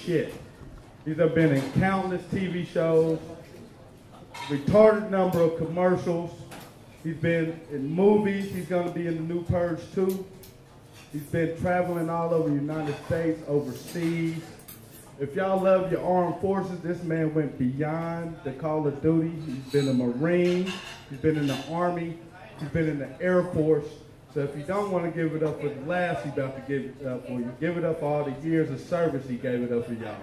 shit. He's been in countless TV shows, retarded number of commercials. He's been in movies. He's going to be in the new Purge 2. He's been traveling all over the United States, overseas. If y'all love your armed forces, this man went beyond the Call of Duty. He's been a Marine. He's been in the Army. He's been in the Air Force. So if you don't want to give it up for the laughs, he's about to give it up for you. Give it up for all the years of service he gave it up for y'all.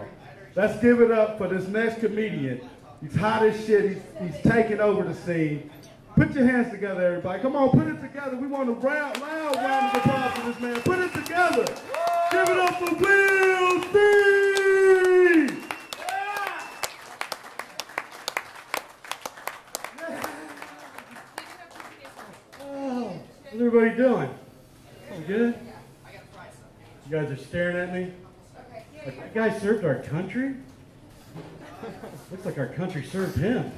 Let's give it up for this next comedian. He's hot as shit. He's taking over the scene. Put your hands together, everybody. Come on, put it together. We want a loud round of applause for this man. Put it together. Give it up for Will Steve. Oh, how's everybody doing? You good? You guys are staring at me? Like, that guy served our country? Looks like our country served him.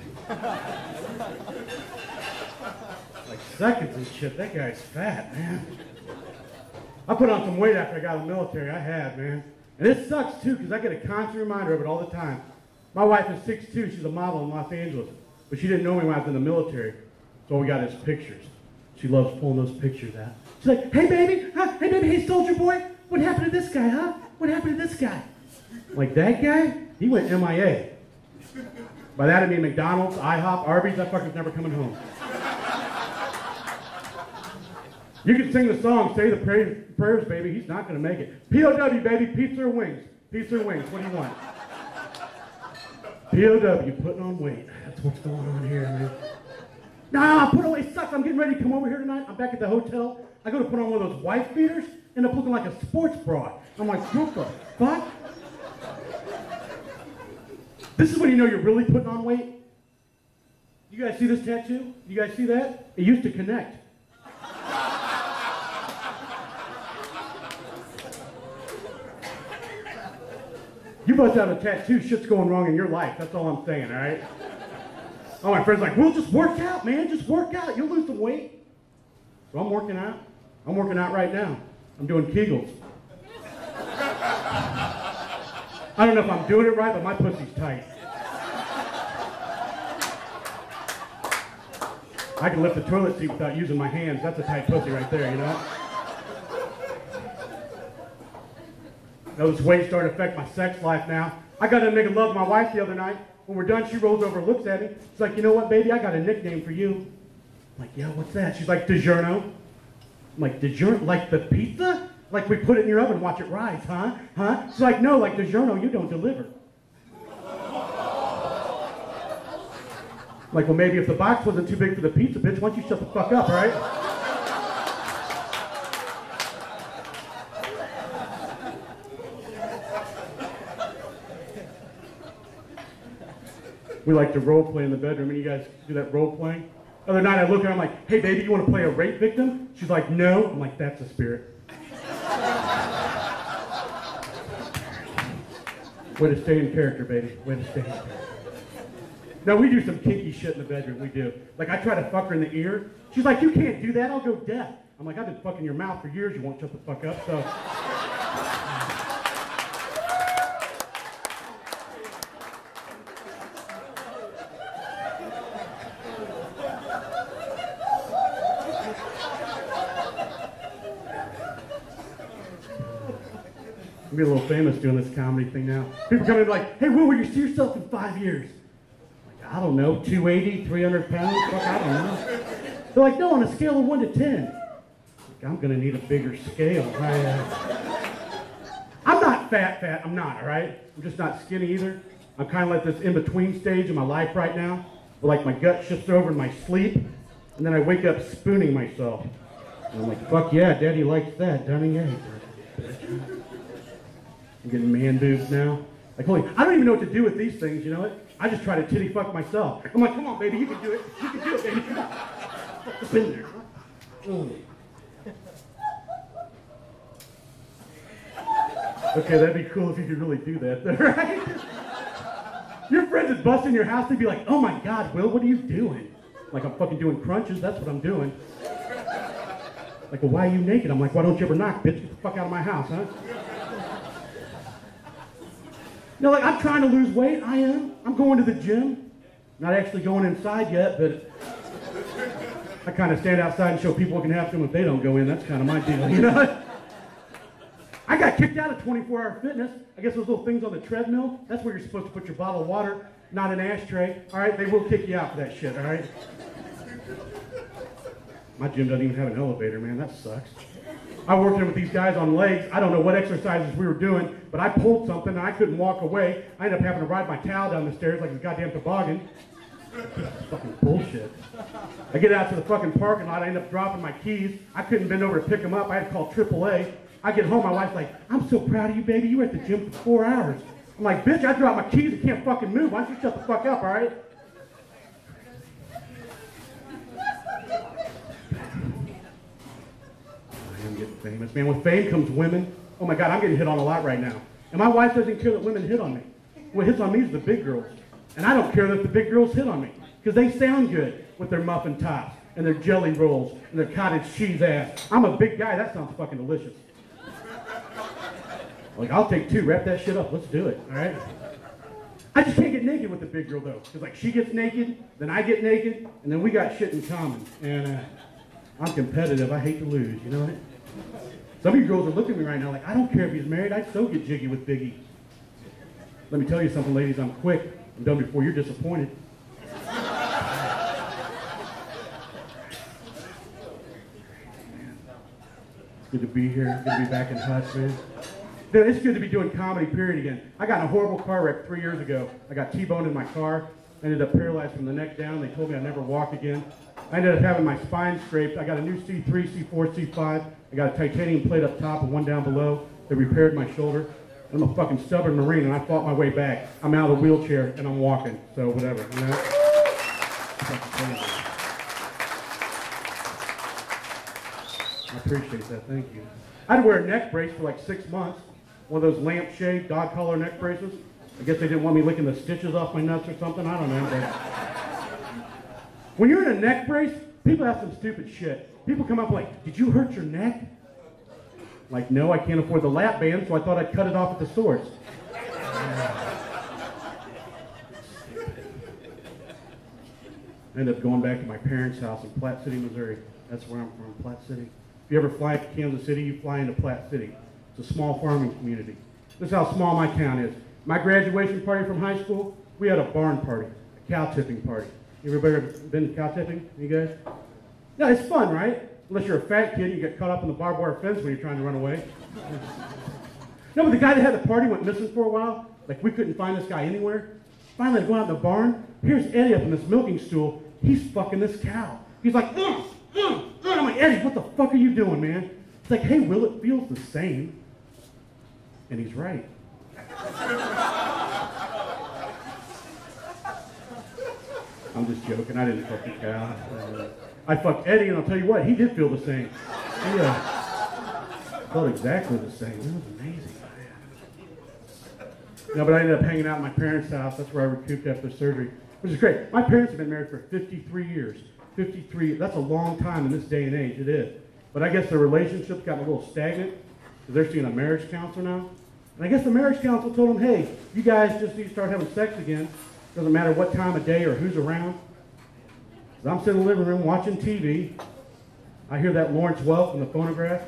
Like seconds and shit. That guy's fat, man. I put on some weight after I got in the military. I have, man. And it sucks, too, because I get a constant reminder of it all the time. My wife is 6'2". She's a model in Los Angeles. But she didn't know me when I was in the military. So all we got is pictures. She loves pulling those pictures out. She's like, hey, baby. Huh? Hey, baby. Hey, soldier boy. What happened to this guy, huh? What happened to this guy? Like, that guy? He went MIA. By that I mean McDonald's, IHOP, Arby's. That fucker's never coming home. You can sing the song, say the prayers, baby. He's not going to make it. POW, baby. Pizza or wings? Pizza or wings? What do you want? POW, putting on weight. That's what's going on here, man. Nah, put away sucks. I'm getting ready to come over here tonight. I'm back at the hotel. I go to put on one of those wife beaters, end up looking like a sports bra. I'm like, what the fuck? This is when you know you're really putting on weight. You guys see this tattoo? You guys see that? It used to connect. You bust out a tattoo, shit's going wrong in your life. That's all I'm saying, all right? All my friends are like, well, just work out, man. Just work out. You'll lose some weight. So I'm working out. I'm working out right now. I'm doing Kegels. I don't know if I'm doing it right, but my pussy's tight. I can lift the toilet seat without using my hands. That's a tight pussy right there, you know? Those weights start to affect my sex life now. I got to make love to my wife the other night. When we're done, she rolls over and looks at me. She's like, you know what, baby? I got a nickname for you. I'm like, yeah, what's that? She's like, DiGiorno. I'm like, DiGiorno? Like the pizza? Like we put it in your oven and watch it rise, huh? Huh? She's like, no, like DiGiorno, you don't deliver. Like, well, maybe if the box wasn't too big for the pizza, bitch, why don't you shut the fuck up, all right? We like to role play in the bedroom. Any of you guys do that role playing? The other night I look at her, I'm like, hey baby, you want to play a rape victim? She's like, no. I'm like, that's the spirit. Way to stay in character, baby. Way to stay in character. No, we do some kinky shit in the bedroom. We do. Like, I try to fuck her in the ear. She's like, you can't do that. I'll go deaf. I'm like, I've been fucking your mouth for years. You won't shut the fuck up, so. I'm getting a little famous doing this comedy thing now. People come in like, hey, where will you see yourself in 5 years? I'm like, I don't know, 280, 300 pounds? Fuck, I don't know. They're like, no, on a scale of 1 to 10. Like, I'm gonna need a bigger scale. I'm not fat, I'm not, all right? I'm just not skinny either. I'm kind of like this in-between stage in my life right now, where like my gut shifts over in my sleep, and then I wake up spooning myself. And I'm like, fuck yeah, daddy likes that, doesn't he? I'm getting man boobs now. Like, holy, I don't even know what to do with these things, you know what? I just try to titty fuck myself. I'm like, come on, baby, you can do it. You can do it, baby, come on. Up in there. Okay, that'd be cool if you could really do that, right? Your friends would bust in your house, they'd be like, oh my God, Will, what are you doing? Like, I'm fucking doing crunches, that's what I'm doing. Like, well, why are you naked? I'm like, why don't you ever knock, bitch? Get the fuck out of my house, huh? No, like, I'm trying to lose weight. I am. I'm going to the gym. Not actually going inside yet, but I kind of stand outside and show people what can happen to them if they don't go in. That's kind of my deal, you know? I got kicked out of 24-hour fitness. I guess those little things on the treadmill, that's where you're supposed to put your bottle of water, not an ashtray. All right, they will kick you out for that shit, all right? My gym doesn't even have an elevator, man. That sucks. I worked in with these guys on legs. I don't know what exercises we were doing, but I pulled something and I couldn't walk away. I ended up having to ride my towel down the stairs like a goddamn toboggan. Fucking bullshit. I get out to the fucking parking lot. I end up dropping my keys. I couldn't bend over to pick them up. I had to call AAA. I get home, my wife's like, I'm so proud of you, baby. You were at the gym for 4 hours. I'm like, bitch, I dropped my keys and can't fucking move. Why don't you shut the fuck up, all right? I am getting famous. Man, with fame comes women. Oh my God, I'm getting hit on a lot right now. And my wife doesn't care that women hit on me. What hits on me is the big girls. And I don't care that the big girls hit on me. Because they sound good with their muffin tops and their jelly rolls and their cottage cheese ass. I'm a big guy. That sounds fucking delicious. Like, I'll take 2. Wrap that shit up. Let's do it, all right? I just can't get naked with the big girl, though. Because, like, she gets naked, then I get naked, and then we got shit in common. And I'm competitive. I hate to lose, you know what? Some of you girls are looking at me right now like, I don't care if he's married. I'd so get jiggy with Biggie. Let me tell you something, ladies. I'm quick. I'm done before you're disappointed. It's good to be here. It's good to be back in touch, man. Dude, it's good to be doing comedy, period, again. I got in a horrible car wreck 3 years ago. I got T-boned in my car. I ended up paralyzed from the neck down. They told me I'd never walk again. I ended up having my spine scraped. I got a new C3, C4, C5. I got a titanium plate up top and one down below. They repaired my shoulder. I'm a fucking stubborn Marine, and I fought my way back. I'm out of the wheelchair, and I'm walking. So whatever, you know? I appreciate that. Thank you. I had to wear a neck brace for like 6 months. One of those lampshade dog collar neck braces. I guess they didn't want me licking the stitches off my nuts or something. I don't know. But when you're in a neck brace, people ask some stupid shit. People come up like, did you hurt your neck? Like, no, I can't afford the lap band, so I thought I'd cut it off at the source. I ended up going back to my parents' house in Platte City, Missouri. That's where I'm from, Platte City. If you ever fly to Kansas City, you fly into Platte City. It's a small farming community. This is how small my town is. My graduation party from high school, we had a barn party, a cow tipping party. Everybody ever been to cow tipping, you guys? Yeah, it's fun, right? Unless you're a fat kid and you get caught up in the barbed wire fence when you're trying to run away. No, but the guy that had the party went missing for a while. Like, we couldn't find this guy anywhere. Finally, I go out in the barn. Here's Eddie up in this milking stool. He's fucking this cow. He's like, I'm like, Eddie, what the fuck are you doing, man? It's like, hey, Will, it feels the same. And he's right. I'm just joking. I didn't fuck the cow. I fucked Eddie, and I'll tell you what, he did feel the same. He felt exactly the same. It was amazing. No, but I ended up hanging out at my parents' house. That's where I recouped after surgery, which is great. My parents have been married for 53 years. 53, that's a long time in this day and age, it is. But I guess their relationship's gotten a little stagnant, because they're seeing a marriage counselor now. And I guess the marriage counselor told them, hey, you guys just need to start having sex again. Doesn't matter what time of day or who's around. I'm sitting in the living room watching TV. I hear that Lawrence Welk from the phonograph.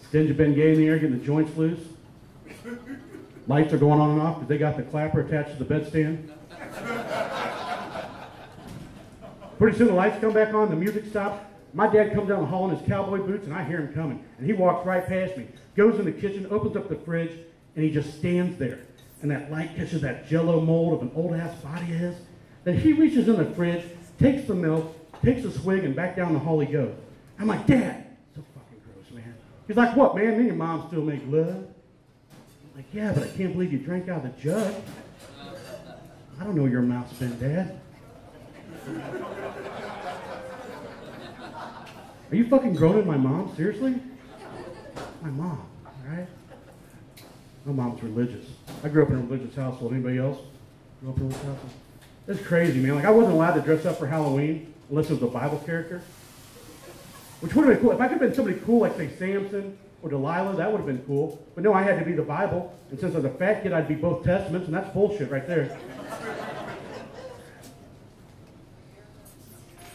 Stingy Ben Gay in the air getting the joints loose. Lights are going on and off because they got the clapper attached to the bedstand. Pretty soon the lights come back on, the music stops. My dad comes down the hall in his cowboy boots, and I hear him coming. And he walks right past me, goes in the kitchen, opens up the fridge, and he just stands there. And that light catches that jello mold of an old-ass body of his. Then he reaches in the fridge, takes the milk, takes a swig, and back down the hall he goes. I'm like, Dad, so fucking gross, man. He's like, what, man? Me and your mom still make love? I'm like, yeah, but I can't believe you drank out of the jug. I don't know your mouth's been, Dad. Are you fucking groaning my mom? Seriously? My mom, all right? My mom's religious. I grew up in a religious household. Anybody else grew up in a religious household? That's crazy, man. Like, I wasn't allowed to dress up for Halloween unless it was a Bible character. Which would have been cool. If I could have been somebody cool, like, say, Samson, or Delilah, that would have been cool. But no, I had to be the Bible. And since I was a fat kid, I'd be both testaments, and that's bullshit right there.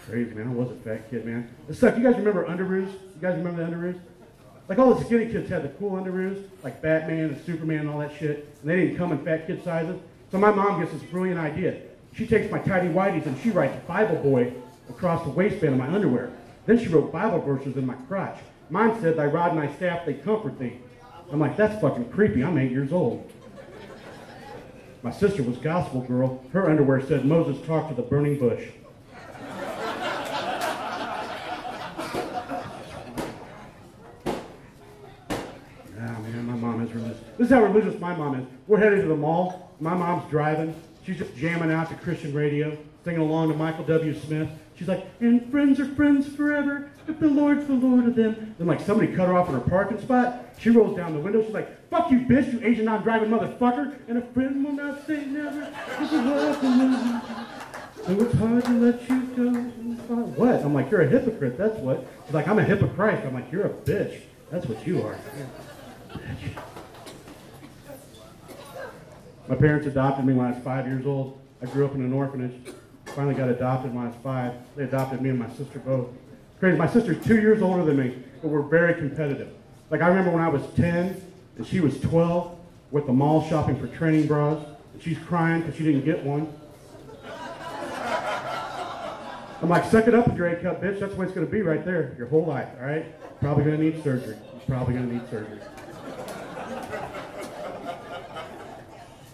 Crazy, man. I was a fat kid, man. It sucked. You guys remember underoos? You guys remember the underoos? Like all the skinny kids had the cool underoos, like Batman and Superman and all that shit, and they didn't come in fat kid sizes. So my mom gets this brilliant idea. She takes my tidy whities and she writes Bible boy across the waistband of my underwear. Then she wrote Bible verses in my crotch. Mine said, thy rod and thy staff, they comfort thee. I'm like, that's fucking creepy. I'm 8 years old. My sister was gospel girl. Her underwear said, Moses talked to the burning bush. This is how religious my mom is. We're headed to the mall. My mom's driving. She's just jamming out to Christian radio, singing along to Michael W. Smith. She's like, and friends are friends forever, if the Lord's the Lord of them. Then like somebody cut her off in her parking spot. She rolls down the window. She's like, fuck you, bitch, you Asian non-driving motherfucker. And a friend will not say never. It's a welcome. So it's hard to let you go. What? I'm like, you're a hypocrite, that's what. She's like, I'm a hypocrite. I'm like, you're a bitch. That's what you are. Bitch. My parents adopted me when I was 5 years old. I grew up in an orphanage. Finally got adopted when I was 5. They adopted me and my sister both. It's crazy. My sister's 2 years older than me, but we're very competitive. Like I remember when I was 10 and she was 12, we're at the mall shopping for training bras, and she's crying because she didn't get one. I'm like, suck it up, Dre Cup, bitch. That's what it's going to be right there, your whole life, all right? Probably going to need surgery. Probably going to need surgery.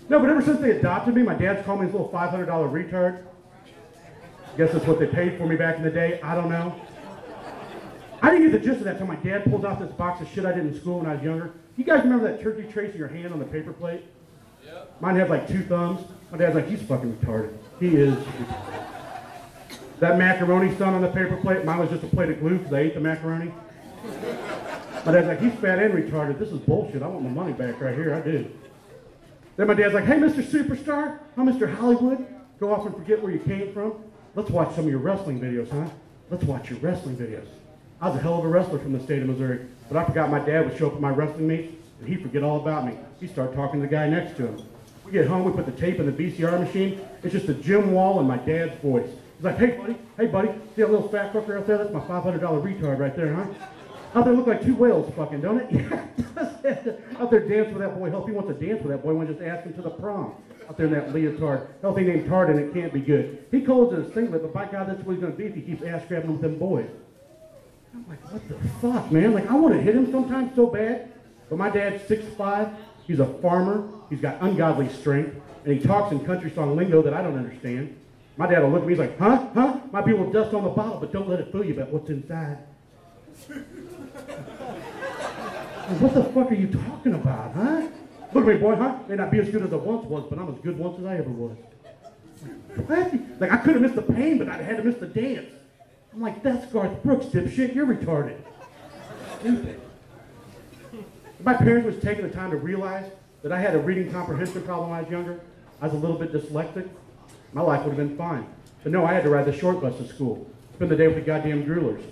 No, but ever since they adopted me, my dad's called me his little $500 retard. I guess that's what they paid for me back in the day. I don't know. I didn't get the gist of that until my dad pulled out this box of shit I did in school when I was younger. You guys remember that turkey trace in your hand on the paper plate? Yep. Mine had like 2 thumbs. My dad's like, he's fucking retarded. He is retarded. That macaroni stung on the paper plate, mine was just a plate of glue because I ate the macaroni. My dad's like, he's fat and retarded. This is bullshit. I want my money back right here. I do. Then my dad's like, hey, Mr. Superstar, I'm Mr. Hollywood. Go off and forget where you came from. Let's watch some of your wrestling videos, huh? Let's watch your wrestling videos. I was a hell of a wrestler from the state of Missouri, but I forgot my dad would show up at my wrestling meets, and he'd forget all about me. He'd start talking to the guy next to him. We get home, we put the tape in the VCR machine. It's just a gym wall and my dad's voice. He's like, hey, buddy, see that little fat fucker out there? That's my $500 retard right there, huh? Out there look like 2 whales fucking, don't it? Yeah. Out there dance with that boy. Hell, if he wants to dance with that boy, why don't just ask him to the prom? Out there in that leotard. Hell, if he named Tard and it can't be good. He calls it a singlet, but by God, that's what he's going to be if he keeps ass grabbing with them boys. I'm like, what the fuck, man? Like, I want to hit him sometimes so bad. But my dad's 6'5". He's a farmer. He's got ungodly strength. And he talks in country song lingo that I don't understand. My dad will look at me, he's like, huh? Might be a little dust on the bottle, but don't let it fool you about what's inside. What the fuck are you talking about, huh? Look at me, boy, huh? May not be as good as I once was, but I'm as good once as I ever was. What? Like, I could have missed the pain, but I had to miss the dance. I'm like, that's Garth Brooks, dipshit. You're retarded. Stupid. If my parents was taking the time to realize that I had a reading comprehension problem when I was younger, I was a little bit dyslexic, my life would have been fine. But no, I had to ride the short bus to school. Spend the day with the goddamn droolers.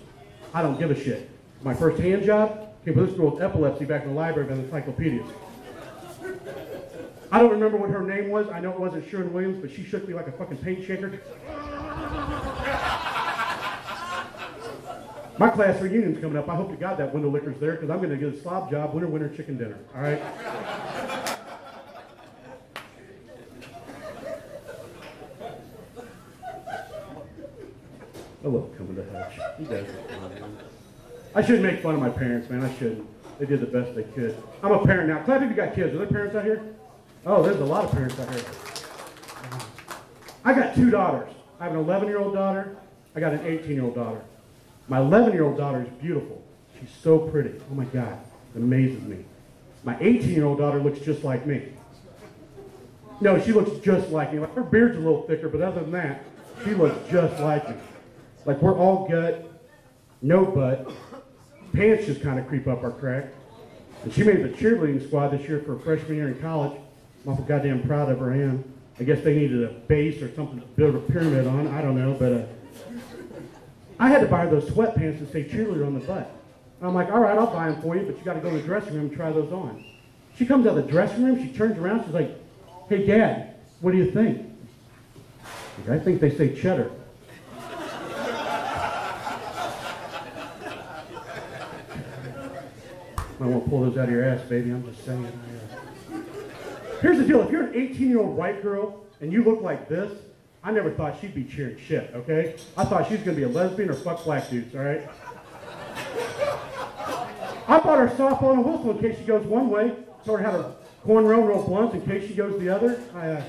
I don't give a shit. My first hand job came with this girl with epilepsy back in the library of encyclopedias. I don't remember what her name was. I know it wasn't Sharon Williams, but she shook me like a fucking paint shaker. My class reunion's coming up. I hope to God that window licker's there because I'm going to get a slob job, winner, chicken dinner. All right? I love coming to Hutch. You guys are fun, man. I shouldn't make fun of my parents, man. I shouldn't. They did the best they could. I'm a parent now. Clap if you got kids. Are there parents out here? Oh, there's a lot of parents out here. I got 2 daughters. I have an 11-year-old daughter. I got an 18-year-old daughter. My 11-year-old daughter is beautiful. She's so pretty. Oh, my God. It amazes me. My 18-year-old daughter looks just like me. No, she looks just like me. Like, her beard's a little thicker, but other than that, she looks just like me. Like, we're all gut, no butt. Pants just kind of creep up our crack. And she made the cheerleading squad this year for her freshman year in college. I'm awful goddamn proud of her, I am. I guess they needed a base or something to build a pyramid on. I don't know, but I had to buy her those sweatpants that say cheerleader on the butt. And I'm like, all right, I'll buy them for you, but you got to go in the dressing room and try those on. She comes out of the dressing room, she turns around, she's like, hey, Dad, what do you think? I think they say cheddar. I won't pull those out of your ass, baby. I'm just saying. Here's the deal. If you're an 18-year-old white girl and you look like this, I never thought she'd be cheering shit, okay? I thought she was going to be a lesbian or fuck black dudes, all right? I bought her softball and a whistle in case she goes one way. Told her how to cornrow, roll blunts in case she goes the other. I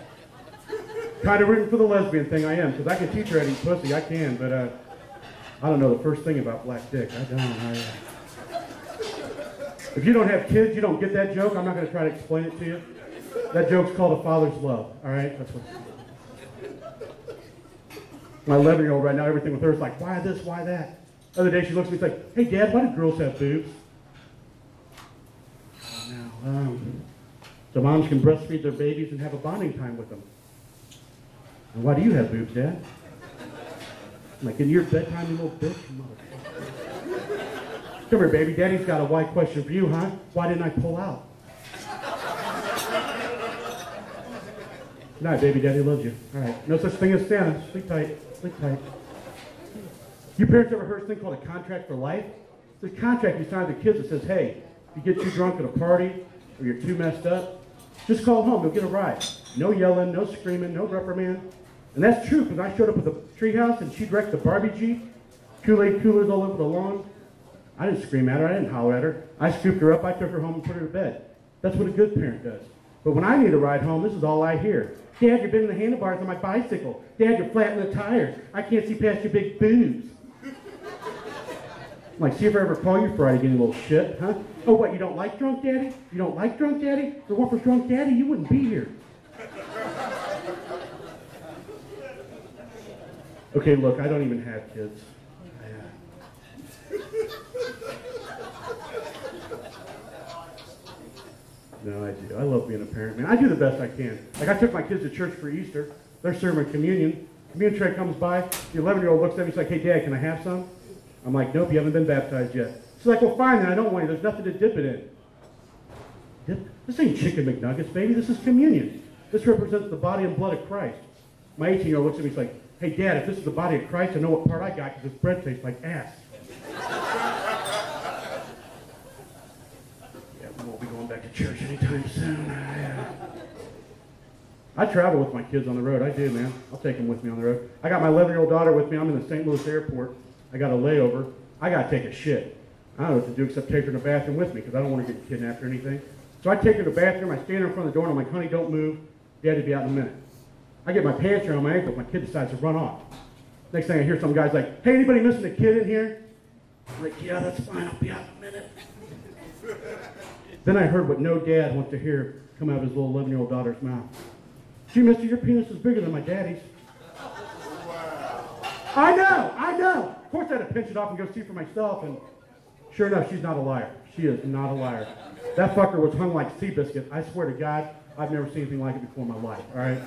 kind of rooting for the lesbian thing, I am, because I can teach her how to eat pussy. I can, but I don't know the first thing about black dick. I don't. If you don't have kids, you don't get that joke. I'm not going to try to explain it to you. That joke's called a father's love, all right? That's what. My 11-year-old right now, everything with her is like, why this, why that? The other day she looks at me and is like, hey, Dad, why do girls have boobs? Now, so moms can breastfeed their babies and have a bonding time with them. And why do you have boobs, Dad? I'm like, in your bedtime, you little bitch, you motherfucker. Come here, baby. Daddy's got a why question for you, huh? Why didn't I pull out? Good night, baby. Daddy loves you. All right. No such thing as Santa. Sleep tight. Sleep tight. You parents ever heard of a thing called a contract for life? It's a contract you sign with the kids that says, hey, if you get too drunk at a party or you're too messed up, just call home. You'll get a ride. No yelling, no screaming, no reprimand. And that's true because I showed up at the treehouse and she'd wrecked the Barbie Jeep, Kool-Aid coolers all over the lawn. I didn't scream at her. I didn't holler at her. I scooped her up. I took her home and put her to bed. That's what a good parent does. But when I need a ride home, this is all I hear. Dad, you're bending the handlebars on my bicycle. Dad, you're flattening the tires. I can't see past your big boobs. I'm like, see if I ever call you Friday again, you little shit, huh? Oh, what, you don't like drunk daddy? You don't like drunk daddy? If it weren't for drunk daddy, you wouldn't be here. Okay, look, I don't even have kids. No, I do. I love being a parent, man. I do the best I can. Like, I took my kids to church for Easter. They're serving communion. Communion tray comes by. The 11-year-old looks at me. She's like, hey, Dad, can I have some? I'm like, nope, you haven't been baptized yet. She's like, well, fine, then. I don't want you. There's nothing to dip it in. Dip? This ain't chicken McNuggets, baby. This is communion. This represents the body and blood of Christ. My 18-year-old looks at me. He's like, hey, Dad, if this is the body of Christ, I know what part I got because this bread tastes like ass. We won't be going back to church anytime soon. I travel with my kids on the road. I do, man. I'll take them with me on the road. I got my 11-year-old daughter with me. I'm in the St. Louis airport. I got a layover. I got to take a shit. I don't know what to do except take her in the bathroom with me because I don't want to get kidnapped or anything. So I take her to the bathroom. I stand in front of the door and I'm like, honey, don't move. Daddy'll be out in a minute. I get my pants around my ankles. My kid decides to run off. Next thing I hear some guy's like, hey, anybody missing a kid in here? I'm like, yeah, that's fine. I'll be out in a minute. Then I heard what no dad wants to hear come out of his little 11-year-old daughter's mouth. Gee, mister, your penis is bigger than my daddy's. I know. Of course I had to pinch it off and go see for myself, and sure enough, she's not a liar. She is not a liar. That fucker was hung like Seabiscuit. I swear to God, I've never seen anything like it before in my life, all right?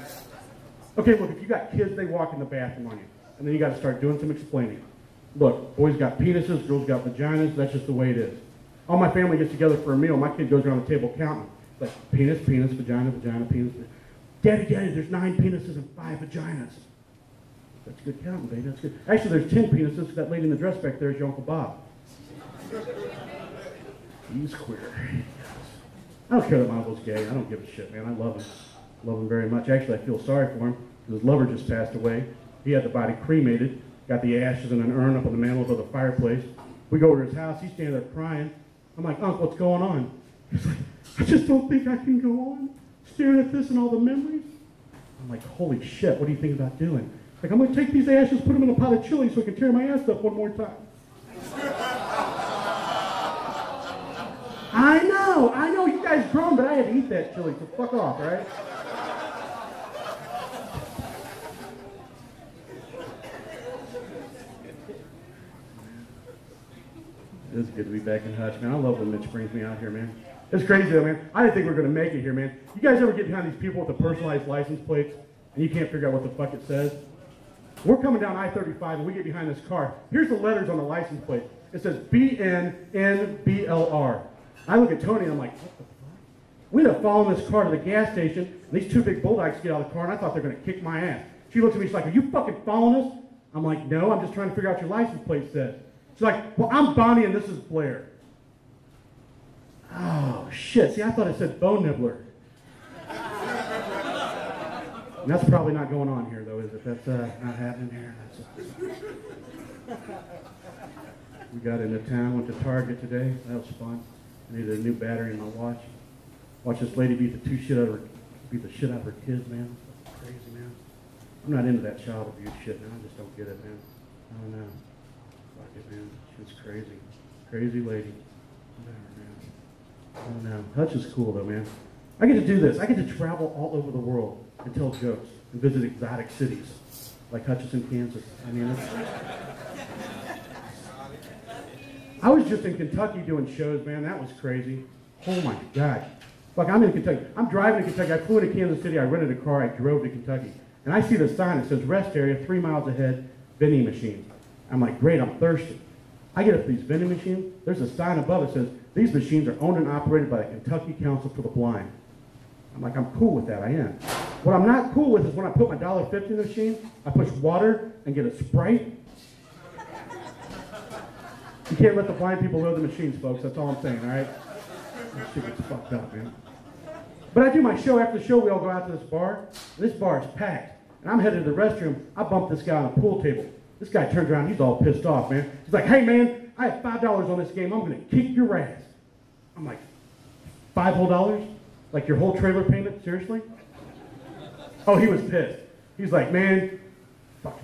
Okay, look, if you got kids, they walk in the bathroom on you, and then you got to start doing some explaining. Look, boys got penises, girls got vaginas, that's just the way it is. All my family gets together for a meal. My kid goes around the table counting. Like, penis, penis, vagina, vagina, penis. Daddy, there's 9 penises and 5 vaginas. That's good counting, baby. That's good. Actually, there's 10 penises. That lady in the dress back there is your Uncle Bob. He's queer. I don't care that my uncle's gay. I don't give a shit, man. I love him. Love him very much. Actually, I feel sorry for him. His lover just passed away. He had the body cremated. Got the ashes in an urn up on the mantle of the fireplace. We go over to his house. He's standing there crying. I'm like, Uncle, what's going on? He's like, I just don't think I can go on staring at this and all the memories. I'm like, holy shit, what do you think about doing? Like, I'm going to take these ashes, put them in a pot of chili so I can tear my ass up one more time. I know, you guys grown, but I had to eat that chili, so fuck off, all right? It is good to be back in Hutch, man. I love when Mitch brings me out here, man. It's crazy though, man. I didn't think we were going to make it here, man. You guys ever get behind these people with the personalized license plates and you can't figure out what the fuck it says? We're coming down I-35 and we get behind this car. Here's the letters on the license plate. It says BNNBLR. I look at Tony and I'm like, what the fuck? We ended up following this car to the gas station, and these two big bulldogs get out of the car, and I thought they were going to kick my ass. She looks at me, she's like, are you fucking following us? I'm like, no, I'm just trying to figure out what your license plate says. She's like, well, I'm Bonnie and this is Blair. Oh, shit. See, I thought it said bone nibbler. And that's probably not going on here, though, is it? That's not happening here. We got into town, went to Target today. That was fun. I needed a new battery in my watch. Watch this lady beat the shit out of her kids, man. That's crazy, man. I'm not into that child abuse shit, man. I just don't get it, man. I don't know. Fuck it, man. She's crazy. Crazy lady. Whatever, man. I don't know. Hutch is cool, though, man. I get to do this. I get to travel all over the world and tell jokes and visit exotic cities like Hutchinson, Kansas. I mean, I was just in Kentucky doing shows, man. That was crazy. Oh, my gosh. Fuck, I'm in Kentucky. I'm driving to Kentucky. I flew into Kansas City. I rented a car. I drove to Kentucky. And I see the sign that says rest area 3 miles ahead, vending machines. I'm like, great, I'm thirsty. I get up to these vending machines. There's a sign above that says these machines are owned and operated by the Kentucky Council for the Blind. I'm like, I'm cool with that. I am. What I'm not cool with is when I put my $1.50 in the machine, I push water and get a Sprite. You can't let the blind people know the machines, folks. That's all I'm saying, all right? That shit gets fucked up, man. But I do my show. After the show, we all go out to this bar. And this bar is packed. And I'm headed to the restroom. I bump this guy on a pool table. This guy turns around. He's all pissed off, man. He's like, hey, man, I have $5 on this game. I'm going to kick your ass. I'm like, $5 whole? Like your whole trailer payment? Seriously? Oh, he was pissed. He's like, man, fuck.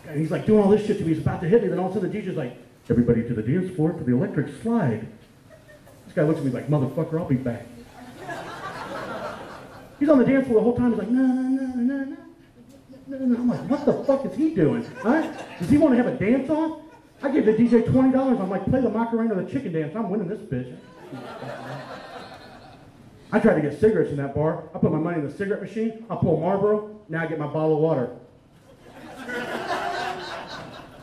And he's like doing all this shit to me. He's about to hit me. Then all of a sudden the DJ's like, everybody to the dance floor for the electric slide. This guy looks at me like, motherfucker, I'll be back. He's on the dance floor the whole time. He's like, no. I'm like, what the fuck is he doing? Huh? Does he want to have a dance off? I gave the DJ $20. I'm like, play the Macarena the chicken dance. I'm winning this bitch. I tried to get cigarettes in that bar. I put my money in the cigarette machine. I pull Marlboro. Now I get my bottle of water.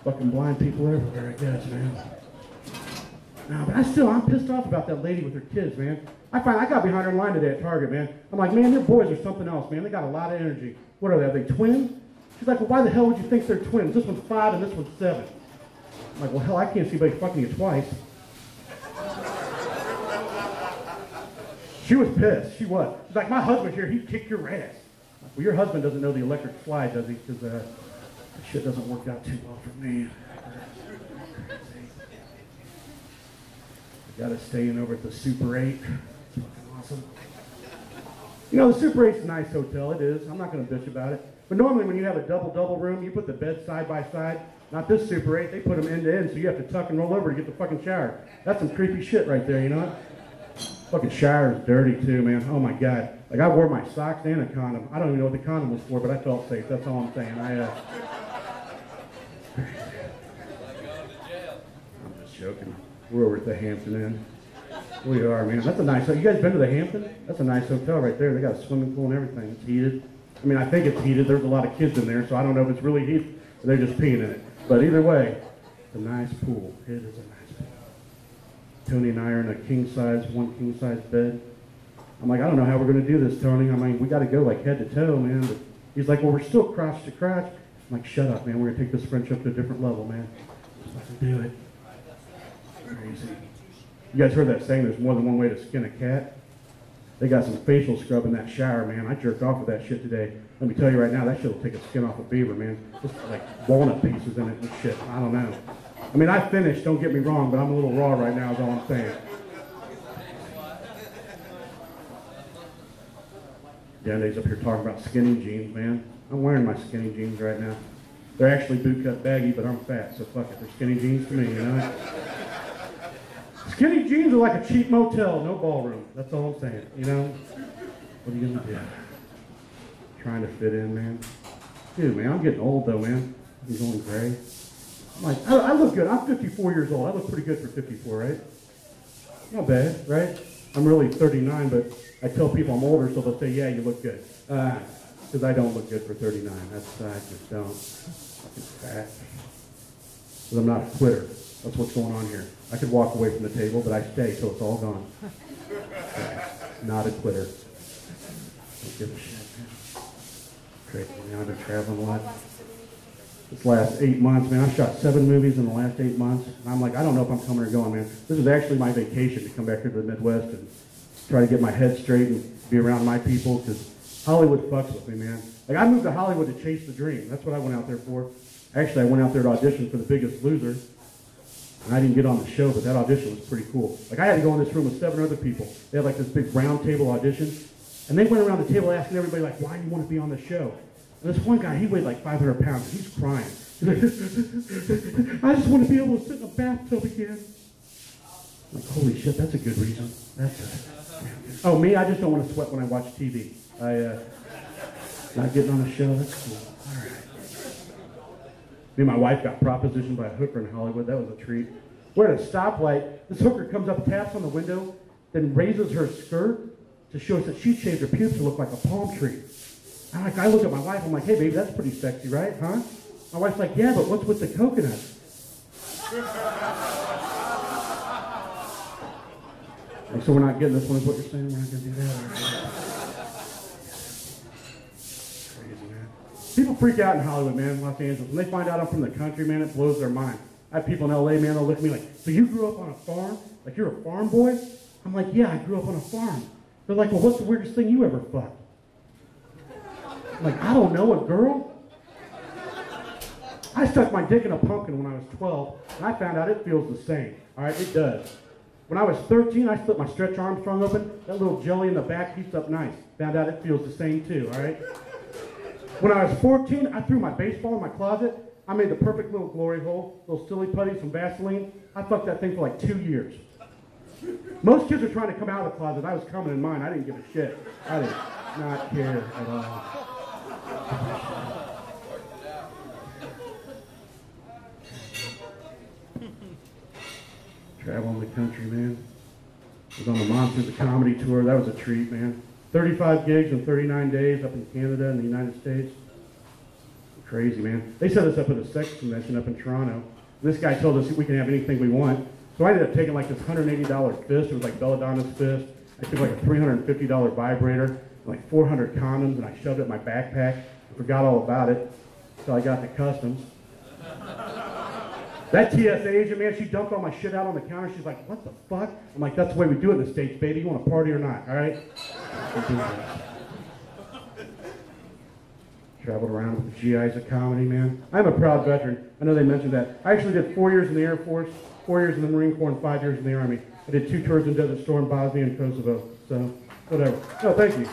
Fucking blind people everywhere, I guess, man. No, but I'm pissed off about that lady with her kids, man. I got behind her in line today at Target, man. I'm like, man, your boys are something else, man. They got a lot of energy. What are they? Are they twins? She's like, well, why the hell would you think they're twins? This one's 5 and this one's 7. I'm like, well, hell, I can't see anybody fucking you twice. She was pissed. She was. She's like, my husband's here. He'd kick your ass. Like, well, your husband doesn't know the electric slide, does he? Because that shit doesn't work out too well for me. I got to stay in over at the Super 8. It's fucking awesome. You know, the Super 8's a nice hotel. It is. I'm not going to bitch about it. But normally when you have a double room, you put the beds side by side. Not this Super 8. They put them end to end, so you have to tuck and roll over to get the fucking shower. That's some creepy shit right there, you know? Fucking shower is dirty too, man. Oh my God. Like I wore my socks and a condom. I don't even know what the condom was for, but I felt safe. That's all I'm saying. I'm just joking. We're over at the Hampton Inn. We are, man. That's a nice hotel. You guys been to the Hampton? That's a nice hotel right there. They got a swimming pool and everything. It's heated. I mean, I think it's heated. There's a lot of kids in there, so I don't know if it's really heated or they're just peeing in it. But either way, it's a nice pool. It is a nice pool. Tony and I are in a one king size bed. I'm like, I don't know how we're going to do this, Tony. I mean, we got to go like head to toe, man. But he's like, well, we're still crotch to crotch. I'm like, shut up, man. We're going to take this friendship to a different level, man. Let's do it. Crazy. You guys heard that saying, there's more than one way to skin a cat? They got some facial scrub in that shower, man. I jerked off with that shit today. Let me tell you right now, that shit will take a skin off a beaver, man. Just like walnut pieces in it and shit. I don't know. I mean, I finished, don't get me wrong, but I'm a little raw right now is all I'm saying. Danny's up here talking about skinny jeans, man. I'm wearing my skinny jeans right now. They're actually bootcut baggy, but I'm fat, so fuck it. They're skinny jeans to me, you know? Skinny jeans are like a cheap motel, no ballroom. That's all I'm saying, you know? What are you gonna do? Trying to fit in, man. Dude, man, I'm getting old though, man. I'm going gray. I'm like, I look good. I'm 54 years old. I look pretty good for 54, right? Not bad, right? I'm really 39, but I tell people I'm older, so they'll say, yeah, you look good. Because I don't look good for 39. I just don't. Fucking fat. Because I'm not a quitter. That's what's going on here. I could walk away from the table, but I stay till it's all gone. Not a quitter. Don't give a shit, man. Crazy, man. I've been traveling a lot. This last 8 months, man, I've shot 7 movies in the last 8 months. And I'm like, I don't know if I'm coming or going, man. This is actually my vacation to come back here to the Midwest and try to get my head straight and be around my people, because Hollywood fucks with me, man. Like, I moved to Hollywood to chase the dream. That's what I went out there for. Actually, I went out there to audition for The Biggest Loser. And I didn't get on the show, but that audition was pretty cool. Like, I had to go in this room with 7 other people. They had like this big round table audition. And they went around the table asking everybody, like, why do you want to be on the show? And this one guy, he weighed like 500 pounds. He's crying. He's like, I just want to be able to sit in a bathtub again. I'm like, holy shit, that's a good reason. Oh, me, I just don't want to sweat when I watch TV. Not getting on the show, that's cool. All right. Me and my wife got propositioned by a hooker in Hollywood. That was a treat. We're at a stoplight. This hooker comes up, taps on the window, then raises her skirt to show us that she shaved her pubes to look like a palm tree. I look at my wife, I'm like, hey, baby, that's pretty sexy, right? Huh? My wife's like, yeah, but what's with the coconut? Like, so we're not getting this one, is what you're saying? We're not going to do that? Crazy, man. People freak out in Hollywood, man, in Los Angeles. When they find out I'm from the country, man, it blows their mind. I have people in LA, man, they'll look at me like, so you grew up on a farm? Like, you're a farm boy? I'm like, yeah, I grew up on a farm. They're like, well, what's the weirdest thing you ever fucked? I'm like, I don't know, a girl? I stuck my dick in a pumpkin when I was 12, and I found out it feels the same. All right, it does. When I was 13, I split my Stretch Armstrong open. That little jelly in the back heats up nice. Found out it feels the same too, all right? When I was 14, I threw my baseball in my closet. I made the perfect little glory hole, little silly putty, some Vaseline. I fucked that thing for like 2 years. Most kids are trying to come out of the closet. I was coming in mine. I didn't give a shit. I did not care at all. Traveling the country, man. I was on the Monsters of Comedy tour. That was a treat, man. 35 gigs in 39 days up in Canada and the United States. Crazy, man. They set us up at a sex convention up in Toronto. This guy told us we can have anything we want. So I ended up taking like this $180 fist. It was like Belladonna's fist. I took like a $350 vibrator, like 400 condoms, and I shoved it in my backpack. I forgot all about it until I got to customs. That TSA agent, man, she dumped all my shit out on the counter. She's like, what the fuck? I'm like, that's the way we do it in the States, baby. You want to party or not, all right? Traveled around with the GIs of comedy, man. I'm a proud veteran. I know they mentioned that. I actually did 4 years in the Air Force, 4 years in the Marine Corps, and 5 years in the Army. I did 2 tours in Desert Storm, Bosnia, and Kosovo. So, whatever. No, thank you.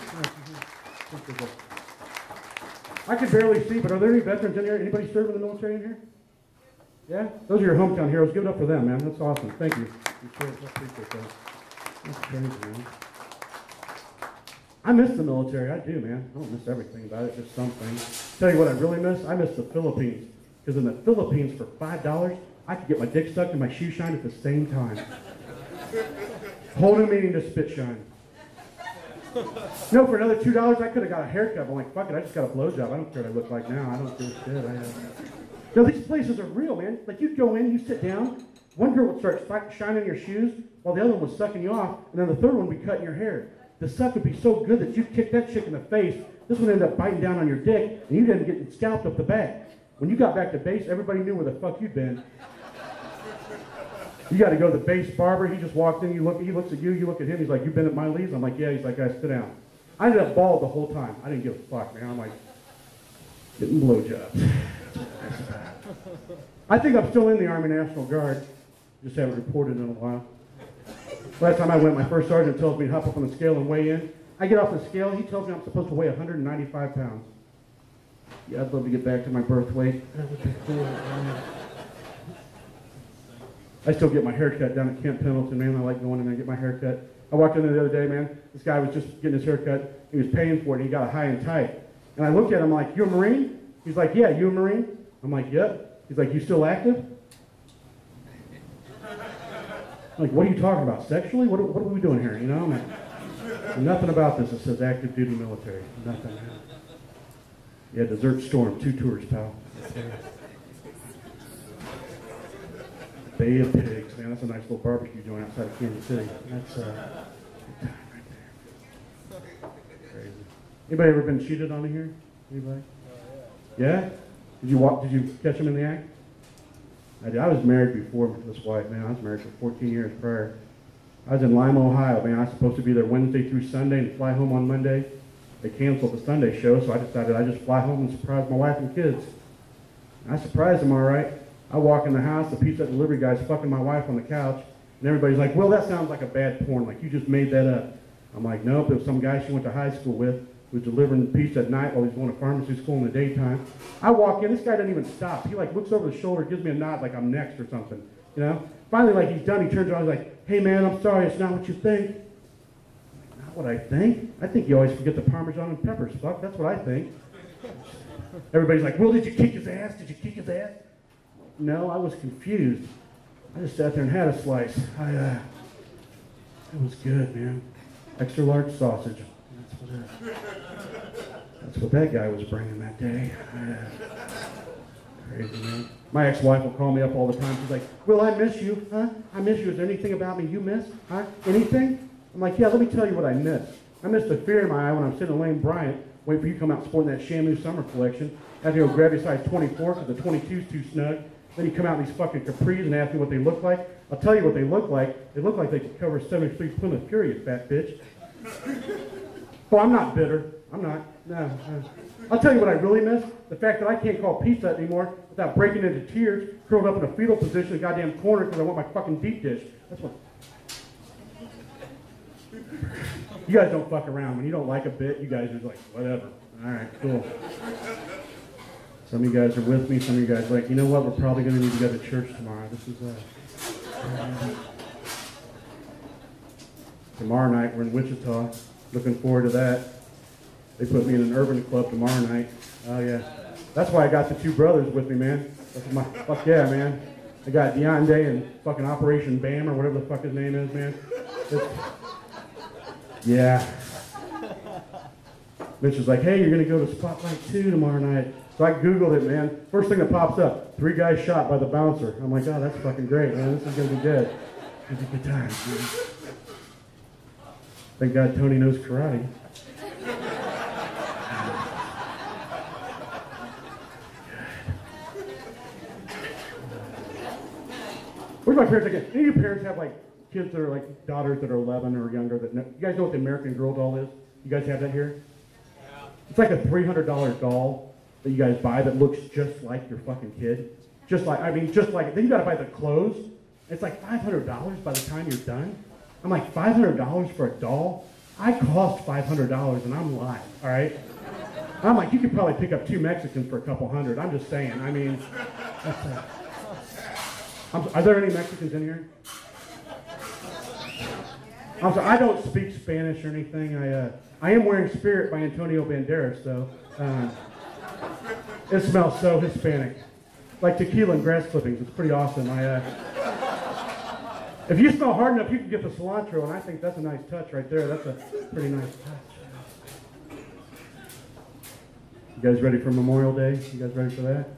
I can barely see, but are there any veterans in here? Anybody serving in the military in here? Yeah? Those are your hometown heroes. Give it up for them, man. That's awesome. Thank you. I appreciate that. That's crazy, man. I miss the military. I do, man. I don't miss everything about it, just some things. Tell you what I really miss? I miss the Philippines. Because in the Philippines, for $5, I could get my dick sucked and my shoe shined at the same time. Whole new meaning to spit shine. No, for another $2, I could have got a haircut. I'm like, fuck it, I just got a blowjob. I don't care what I look like now. I don't give a shit. No, these places are real, man. Like, you'd go in, you sit down, one girl would start shining your shoes, while the other one was sucking you off, and then the third one would be cutting your hair. The suck would be so good that you'd kick that chick in the face, this would end up biting down on your dick, and you'd end up getting scalped up the back. When you got back to base, everybody knew where the fuck you'd been. You got to go to the base barber. He just walked in. He looks at you. You look at him. He's like, "You been at my leaves?" I'm like, "Yeah." He's like, "Guys, sit down." I ended up bald the whole time. I didn't give a fuck, man. I'm like, getting blowjobs. I think I'm still in the Army National Guard. Just haven't reported in a while. Last time I went, my first sergeant tells me to hop up on the scale and weigh in. I get off the scale. He tells me I'm supposed to weigh 195 pounds. Yeah, I'd love to get back to my birth weight. That would be cool. I still get my hair cut down at Camp Pendleton, man. I like going in there and get my hair cut. I walked in there the other day, man. This guy was just getting his hair cut. He was paying for it, and he got a high and tight. And I looked at him like, "You a Marine?" He's like, "Yeah, you a Marine?" I'm like, "Yep." He's like, "You still active?" I'm like, "What are you talking about? Sexually? What are we doing here?" You know? I'm like, nothing about this that says active duty military. Nothing. Yeah, Desert Storm, 2 tours, pal. Bay of Pigs, man. That's a nice little barbecue joint outside of Kansas City. That's good time right there. Crazy. Anybody ever been cheated on in here? Anybody? Yeah? Did you catch him in the act? I did. I was married before this wife, man. I was married for 14 years prior. I was in Lima, Ohio, man. I was supposed to be there Wednesday through Sunday and fly home on Monday. They canceled the Sunday show, so I decided I'd just fly home and surprise my wife and kids. I surprised them all right. I walk in the house, the pizza delivery guy's fucking my wife on the couch, and everybody's like, well, that sounds like a bad porn, like you just made that up. I'm like, nope, it was some guy she went to high school with who was delivering pizza at night while he's going to pharmacy school in the daytime. I walk in, this guy doesn't even stop. He like looks over the shoulder, gives me a nod like I'm next or something, you know? Finally, like he's done, he turns around, he's like, hey man, I'm sorry, it's not what you think. I'm like, not what I think? I think you always forget the Parmesan and peppers, fuck, that's what I think. Everybody's like, well, did you kick his ass? Did you kick his ass? No, I was confused. I just sat there and had a slice. It was good, man. Extra large sausage. That's what that guy was bringing that day. Crazy, man. My ex-wife will call me up all the time. She's like, Will, I miss you, huh? I miss you. Is there anything about me you miss, huh? Anything? I'm like, yeah, let me tell you what I miss. I miss the fear in my eye when I'm sitting in Lane Bryant, waiting for you to come out sporting that Shamu summer collection. I have to go grab your size 24 because the 22's too snug. Then you come out in these fucking capris and ask me what they look like. I'll tell you what they look like. They look like they could cover 73 Plymouth Fury, you fat bitch. Oh, I'm not bitter. I'm not. No. I'll tell you what I really miss. The fact that I can't call pizza anymore without breaking into tears, curled up in a fetal position in the goddamn corner because I want my fucking deep dish. That's what. You guys don't fuck around. When you don't like a bit, you guys are like, whatever. All right, cool. Some of you guys are with me. Some of you guys are like, you know what? We're probably going to need to go to church tomorrow. This is tomorrow night. We're in Wichita. Looking forward to that. They put me in an urban club tomorrow night. Oh yeah. That's why I got the two brothers with me, man. That's my fuck yeah, man. I got Deontay and fucking Operation Bam or whatever the fuck his name is, man. Yeah. Mitch was like, hey, you're going to go to Spotlight 2 tomorrow night. So I Googled it, man. First thing that pops up, 3 guys shot by the bouncer. I'm like, oh, that's fucking great, man. This is going to be good. It's a good time, man. Thank God Tony knows karate. Where's my parents again? Any of your parents have like kids that are like daughters that are 11 or younger? That know, you guys know what the American Girl doll is? You guys have that here? Yeah. It's like a $300 doll that you guys buy that looks just like your fucking kid. Just like it. Then you gotta buy the clothes. It's like $500 by the time you're done. I'm like, $500 for a doll? I cost $500 and I'm lying, all right? I'm like, you could probably pick up 2 Mexicans for a couple hundred. I'm just saying, I mean, that's are there any Mexicans in here? I'm sorry, I don't speak Spanish or anything. I am wearing Spirit by Antonio Banderas, though. It smells so Hispanic. Like tequila and grass clippings. It's pretty awesome. If you smell hard enough, you can get the cilantro, and I think that's a nice touch right there. That's a pretty nice touch. You guys ready for Memorial Day? You guys ready for that?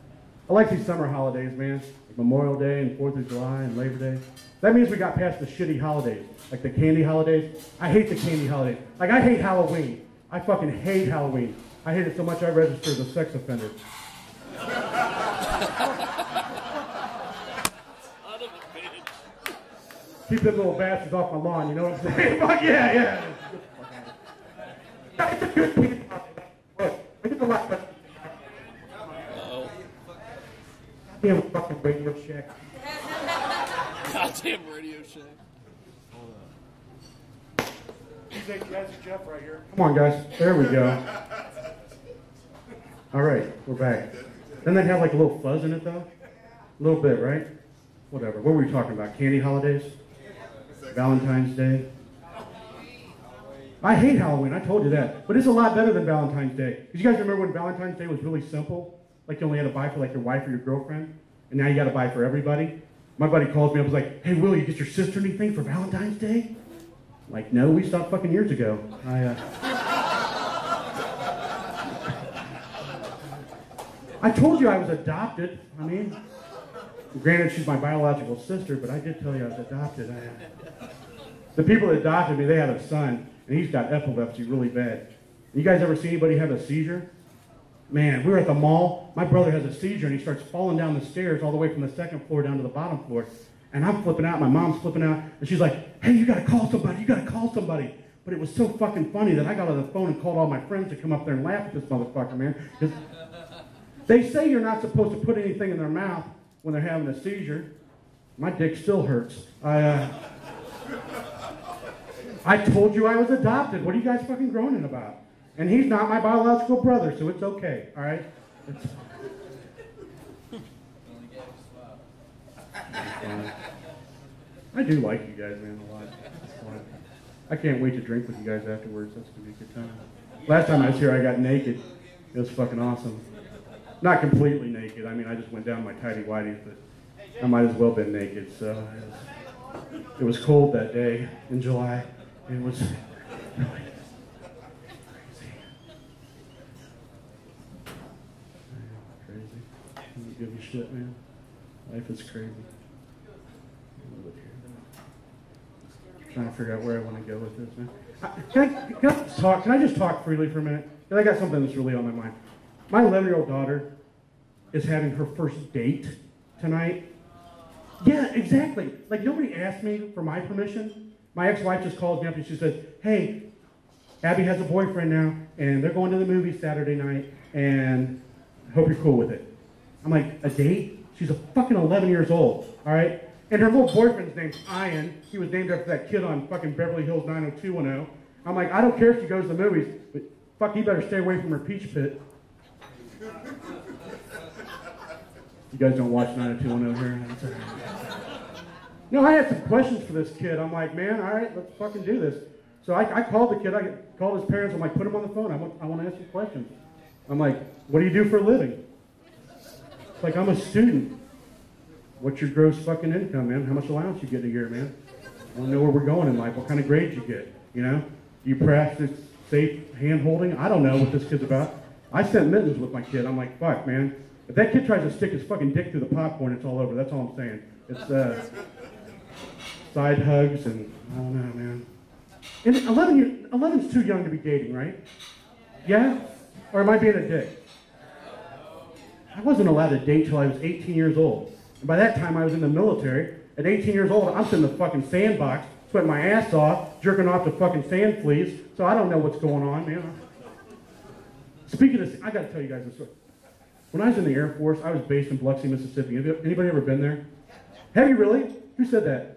I like these summer holidays, man. Like Memorial Day and 4th of July and Labor Day. That means we got past the shitty holidays, like the candy holidays. I hate the candy holidays. Like, I hate Halloween. I fucking hate Halloween. I hate it so much I registered as a sex offender. Keep them little bastards off my lawn, you know what I'm saying? Fuck yeah, yeah. It's a good piece. I get a lot of goddamn fucking Radio Shack. Goddamn Radio Shack. Hold on. That's Jeff right here. Come on, guys. There we go. All right, we're back. Doesn't that have like a little fuzz in it, though? A little bit, right? Whatever. What were we talking about? Candy holidays? Valentine's Day? I hate Halloween, I told you that. But it's a lot better than Valentine's Day. Because you guys remember when Valentine's Day was really simple? Like you only had to buy for like your wife or your girlfriend? And now you got to buy for everybody? My buddy calls me up and was like, hey, Will, you get your sister anything for Valentine's Day? I'm like, no, we stopped fucking years ago. I told you I was adopted. I mean, Granted, she's my biological sister, but I did tell you I was adopted. The people that adopted me, they had a son, and he's got epilepsy really bad. You guys ever see anybody have a seizure? Man, we were at the mall. My brother has a seizure, and he starts falling down the stairs all the way from the second floor down to the bottom floor. And I'm flipping out. My mom's flipping out. And she's like, hey, you got to call somebody. You got to call somebody. But it was so fucking funny that I got on the phone and called all my friends to come up there and laugh at this motherfucker, man. Because they say you're not supposed to put anything in their mouth when they're having a seizure. My dick still hurts. I told you I was adopted. What are you guys fucking groaning about? And he's not my biological brother, so it's okay, all right? I do like you guys, man, a lot. I can't wait to drink with you guys afterwards. That's going to be a good time. Last time I was here, I got naked. It was fucking awesome. Not completely naked. I mean, I just went down my tighty-whities, but I might as well have been naked, so it was cold that day in July. It was really crazy. I don't give a shit, man. Life is crazy. Trying to figure out where I want to go with this, man. Can I just talk freely for a minute? Because I got something that's really on my mind. My 11-year-old daughter is having her first date tonight. Yeah, exactly. Like, nobody asked me for my permission. My ex-wife just called me up and she said, hey, Abby has a boyfriend now, and they're going to the movies Saturday night, and I hope you're cool with it. I'm like, a date? She's a fucking 11 years old, all right? And her little boyfriend's name's Ian. He was named after that kid on fucking Beverly Hills 90210. I'm like, I don't care if she goes to the movies, but fuck, you better stay away from her peach pit. You guys don't watch 90210 here? No, I had some questions for this kid. I'm like, man, all right, let's fucking do this. So I called the kid. I called his parents. I'm like, put him on the phone. I want to ask you questions. I'm like, what do you do for a living? It's like, I'm a student. What's your gross fucking income, man? How much allowance you get a year, man? I want to know where we're going in life. What kind of grades you get, you know? Do you practice safe hand-holding? I don't know what this kid's about. I sent mittens with my kid. I'm like, fuck, man. If that kid tries to stick his fucking dick through the popcorn, it's all over. That's all I'm saying. It's side hugs and, I don't know, man. And 11's too young to be dating, right? Yeah? Or am I being a dick? I wasn't allowed to date till I was 18 years old. And by that time, I was in the military. At 18 years old, I'm sitting in the fucking sandbox, sweating my ass off, jerking off the fucking sand fleas, so I don't know what's going on, man. Speaking of, I gotta tell you guys this story. When I was in the Air Force, I was based in Biloxi, Mississippi. Anybody ever been there? Have you really? Who said that?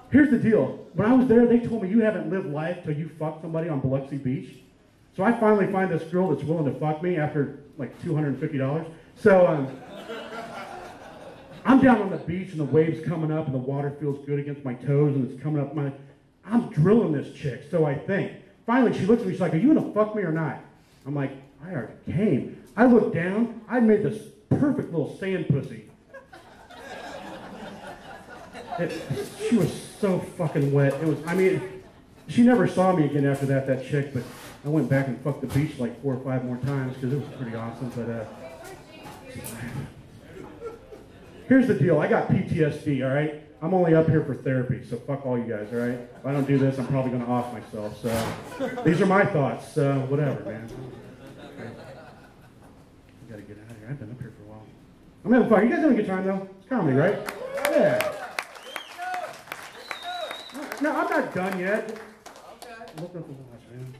Here's the deal. When I was there, they told me you haven't lived life till you fuck somebody on Biloxi Beach. So I finally find this girl that's willing to fuck me after like $250. So I'm down on the beach and the waves coming up and the water feels good against my toes and it's coming up I'm drilling this chick, so I think. Finally, she looks at me, she's like, are you gonna fuck me or not? I'm like, I already came. I looked down, I made this perfect little sand pussy. She was so fucking wet. She never saw me again after that chick, but I went back and fucked the beach like 4 or 5 more times because it was pretty awesome, but here's the deal. I got PTSD, all right? I'm only up here for therapy, so fuck all you guys, all right? If I don't do this, I'm probably going to off myself, so these are my thoughts, so whatever, man. I got to get out of here. I've been up here for a while. I'm having fun. You guys having a good time, though? It's comedy, right? Yeah. No, I'm not done yet. I'm looking at the watch, man.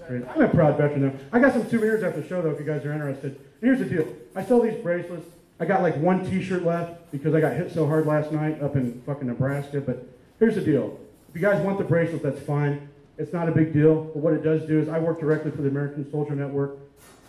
Great. I'm a proud veteran, though. I got some souvenirs after the show, though, if you guys are interested. And here's the deal. I sell these bracelets. I got like 1 t-shirt left because I got hit so hard last night up in fucking Nebraska. But here's the deal. If you guys want the bracelet, that's fine. It's not a big deal. But what it does do is I work directly for the American Soldier Network.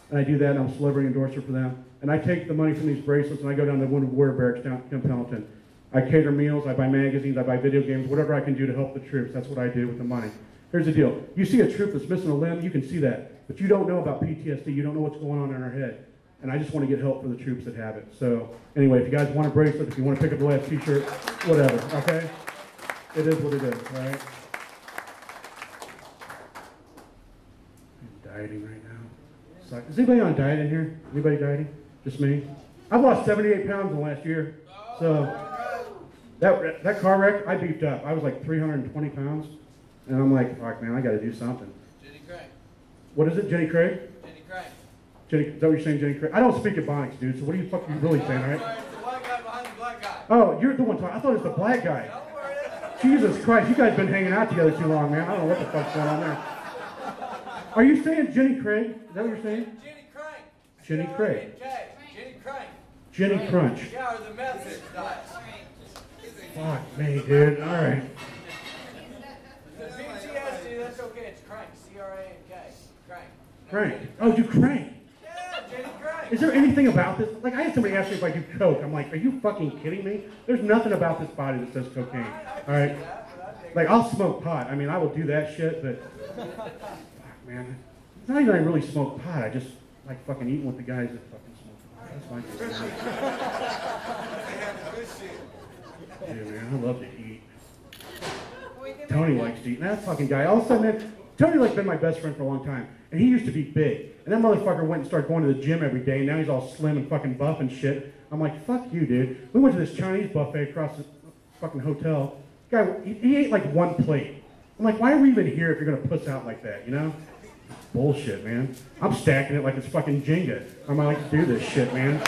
And I do that, and I'm a celebrity endorser for them. And I take the money from these bracelets, and I go down to Wounded Warrior Barracks down in Pendleton. I cater meals, I buy magazines, I buy video games, whatever I can do to help the troops. That's what I do with the money. Here's the deal. You see a troop that's missing a limb, you can see that. But you don't know about PTSD. You don't know what's going on in our head. And I just want to get help for the troops that have it. So anyway, if you guys want a bracelet, if you want to pick up the last t-shirt, whatever, okay? It is what it is, all right? I'm dieting right now. Is anybody on diet in here? Anybody dieting? Just me? I've lost 78 pounds in the last year. So that car wreck, I beefed up. I was like 320 pounds. And I'm like, fuck, man, I got to do something. Jenny Craig. What is it, Jenny Craig? Jenny Craig. Jenny, is that what you're saying, Jenny Craig? I don't speak Ebonics, dude, so what are you fucking really saying, all right? Sorry, it's the black guy behind the black guy. Oh, you're the one talking. I thought it was the black guy. Don't worry. Jesus Christ, you guys been hanging out together too long, man. I don't know what the fuck's going on there. Are you saying Jenny Craig? Is that what you're saying? Jenny Craig. Jenny Craig. Jenny Craig. Jenny Crunch. Yeah, or the message diet. Fuck me, dude. All right. The PTSD, that's okay. It's crank. C-R-A-N-K. Crank. Crank. Oh, you crank. Yeah, Jenny Craig. Is there anything about this? Like, I had somebody ask me if I do coke. I'm like, are you fucking kidding me? There's nothing about this body that says cocaine. All right? Like, I'll smoke pot. I mean, I will do that shit, but... Fuck, man. It's not even I really smoke pot. I just like fucking eating with the guys that fucking smoke pot. That's my dude, man, I love to eat. Tony likes to eat. And that fucking guy, all of a sudden, man, Tony like been my best friend for a long time. And he used to be big. And that motherfucker went and started going to the gym every day. And now he's all slim and fucking buff and shit. I'm like, fuck you, dude. We went to this Chinese buffet across the fucking hotel. Guy, he ate like one plate. I'm like, why are we even here if you're gonna puss out like that, you know? Bullshit, man. I'm stacking it like it's fucking Jenga. I'm like to do this shit, man.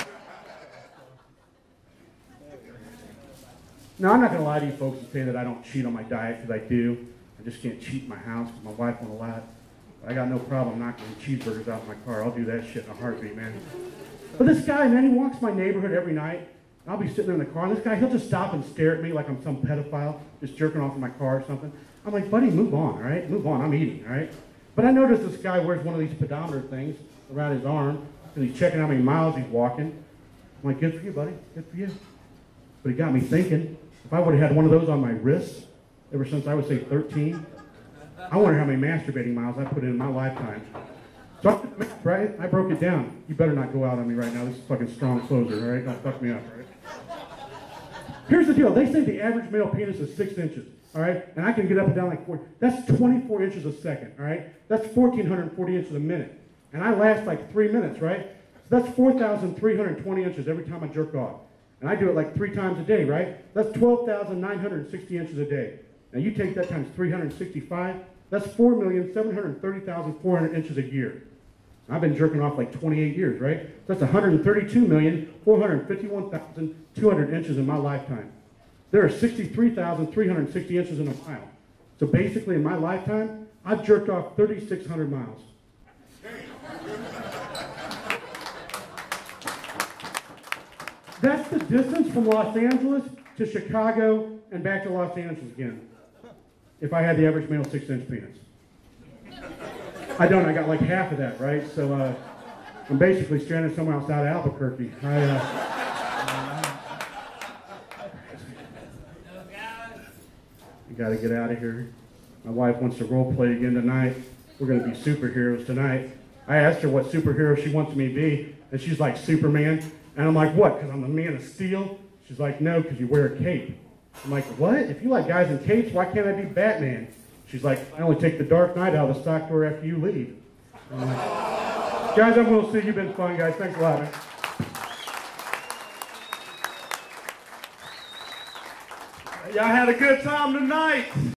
No, I'm not gonna lie to you folks and say that I don't cheat on my diet, because I do. I just can't cheat in my house because my wife won't allow it. But I got no problem knocking cheeseburgers out of my car. I'll do that shit in a heartbeat, man. But this guy, man, he walks my neighborhood every night. I'll be sitting there in the car, and this guy, he'll just stop and stare at me like I'm some pedophile, just jerking off in my car or something. I'm like, buddy, move on, all right? Move on, I'm eating, all right? But I noticed this guy wears one of these pedometer things around his arm, and he's checking how many miles he's walking. I'm like, good for you, buddy, good for you. But it got me thinking, if I would have had one of those on my wrist ever since I would say 13, I wonder how many masturbating miles I put in my lifetime. So, right? I broke it down. You better not go out on me right now. This is fucking strong closer, all right? Don't fuck me up, all right? Here's the deal. They say the average male penis is 6 inches, all right? And I can get up and down like 4. That's 24 inches a second, all right? That's 1,440 inches a minute. And I last like 3 minutes, right? So that's 4,320 inches every time I jerk off. And I do it like 3 times a day, right? That's 12,960 inches a day. Now you take that times 365, that's 4,730,400 inches a year. I've been jerking off like 28 years, right? So that's 132,451,200 inches in my lifetime. There are 63,360 inches in a mile. So basically in my lifetime, I've jerked off 3,600 miles. That's the distance from Los Angeles to Chicago and back to Los Angeles again. If I had the average male 6-inch penis. I don't, I got like half of that, right? So I'm basically stranded somewhere outside of Albuquerque. You gotta get out of here. My wife wants to role play again tonight. We're gonna be superheroes tonight. I asked her what superhero she wants me to be, and she's like, Superman. And I'm like, what, because I'm the Man of Steel? She's like, no, because you wear a cape. I'm like, what? If you like guys in capes, why can't I be Batman? She's like, I only take the Dark Knight out of the stock drawer after you leave. I'm like, guys, I'm Will C. You've been fun, guys. Thanks a lot, man. Y'all had a good time tonight.